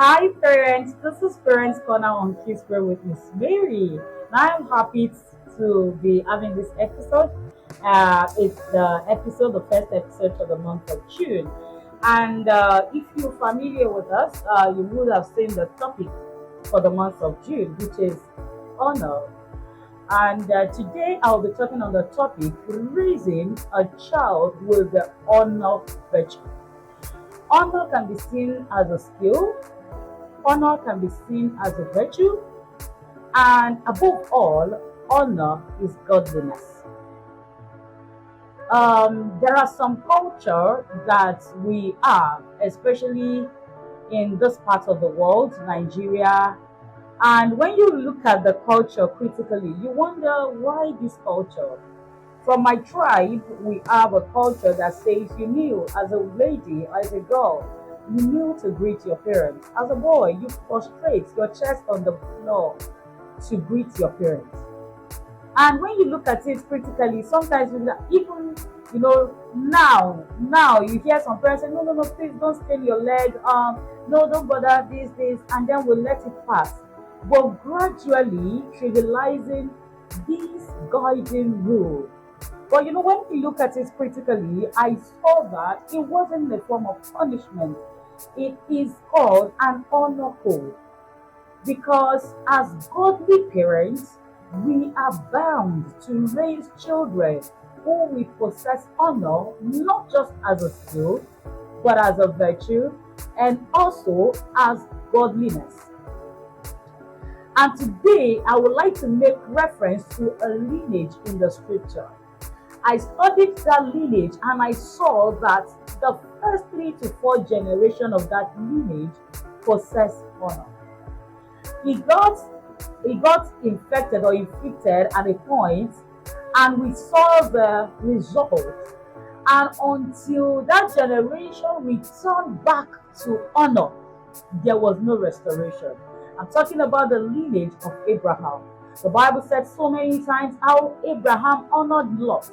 Hi parents, this is Parents Corner on Kids Pray with Miss Mary. Now I'm happy to be having this episode. It's the first episode for the month of June. And if you're familiar with us, you would have seen the topic for the month of June, which is honor. And today I'll be talking on the topic raising a child with the honor virtue. Honor can be seen as a skill. Honor can be seen as a virtue, and above all, honor is godliness. There are some culture that we have, especially in this part of the world, Nigeria. And when you look at the culture critically, you wonder why this culture. From my tribe, we have a culture that says you kneel as a lady, as a girl. You kneel to greet your parents. As a boy, you prostrate your chest on the floor to greet your parents. And when you look at it critically, sometimes even now you hear some parents say, no, please don't stain your leg. No, don't bother this, and then we'll let it pass. But gradually trivializing these guiding rules. But when you look at it critically, I saw that it wasn't a form of punishment. It is called an honor code. Because as godly parents, we are bound to raise children who we possess honor not just as a skill, but as a virtue and also as godliness. And today, I would like to make reference to a lineage in the scripture. I studied that lineage and I saw that the first 3 to 4 generations of that lineage possess honor. He got infected or inflicted at a point, and we saw the result. And until that generation returned back to honor, there was no restoration. I'm talking about the lineage of Abraham. The Bible said so many times how Abraham honored Lot.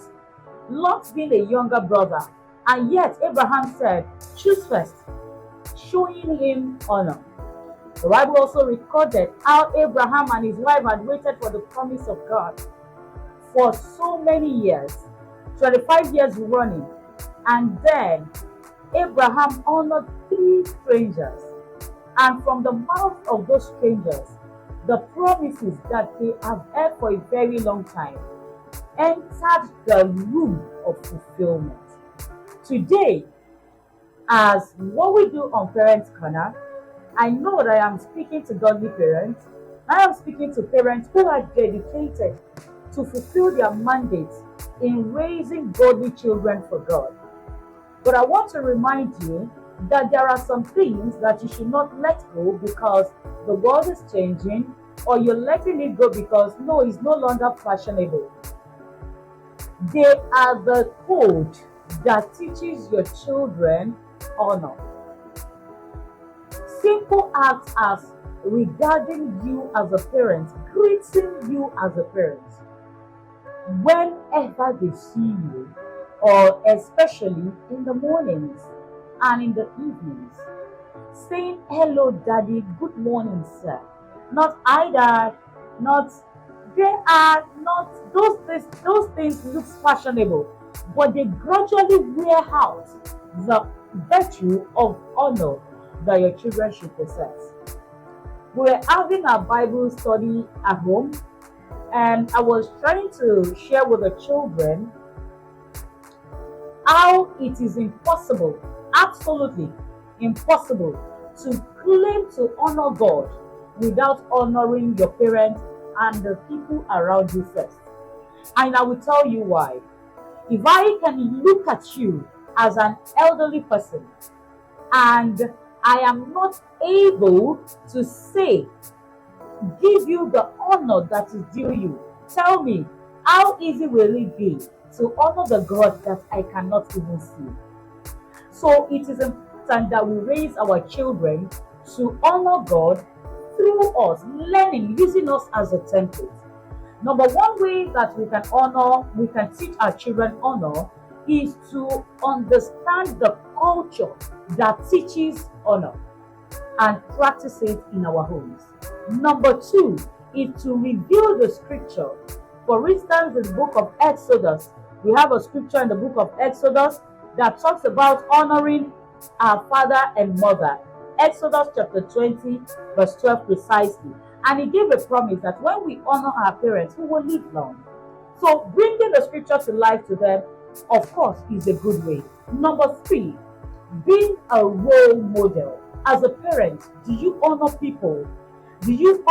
Lot being a younger brother, and yet Abraham said, choose first, showing him honor. The Bible also recorded how Abraham and his wife had waited for the promise of God for so many years, 25 years running, and then Abraham honored 3 strangers, and from the mouth of those strangers, the promises that they have heard for a very long time entered the room of fulfillment. Today, as what we do on Parents Corner, I know that I am speaking to godly parents. I am speaking to parents who are dedicated to fulfill their mandates in raising godly children for God. But I want to remind you that there are some things that you should not let go because the world is changing, or you're letting it go because no, it's no longer fashionable. They are the code that teaches your children honor. Simple acts as regarding you as a parent, greeting you as a parent. Whenever they see you, or especially in the mornings and in the evenings, saying hello daddy, good morning sir. Not I dad, not they are not those things look fashionable, but they gradually wear out the virtue of honor that your children should possess. We're having a Bible study at home, and I was trying to share with the children how it is impossible, absolutely impossible, to claim to honor God without honoring your parents and the people around you first. And I will tell you why. If I can look at you as an elderly person and I am not able to say, give you the honor that is due you, tell me, how easy will it be to honor the God that I cannot even see? So it is important that we raise our children to honor God through us, learning, using us as a template. Number one way that we can teach our children honor is to understand the culture that teaches honor. and practice it in our homes. Number two is to reveal the scripture. For instance, in the book of Exodus, we have a scripture in the book of Exodus that talks about honoring our father and mother. Exodus chapter 20, verse 12 precisely. And he gave a promise that when we honor our parents, we will live long. So bringing the scripture to life to them, of course, is a good way. Number three, being a role model. As a parent, do you honor people? Do you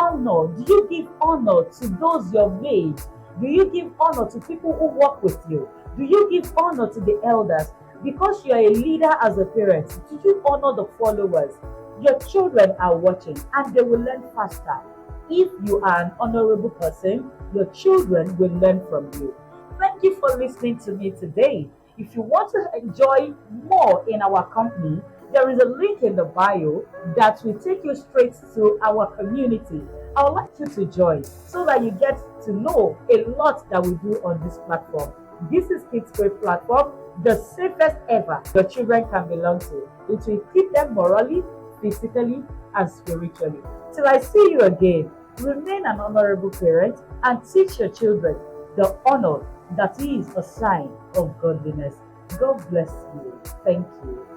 give honor to those you're made? Do you give honor to people who work with you? Do you give honor to the elders? Because you're a leader as a parent, do you honor the followers? Your children are watching and they will learn faster. If you are an honorable person, your children will learn from you. Thank you for listening to me today. If you want to enjoy more in our company, there is a link in the bio that will take you straight to our community. I would like you to join so that you get to know a lot that we do on this platform. This is Kids Grade Platform, the safest ever your children can belong to. It will equip them morally, physically, and spiritually. Till I see you again, remain an honorable parent and teach your children the honor that is a sign of godliness. God bless you. Thank you.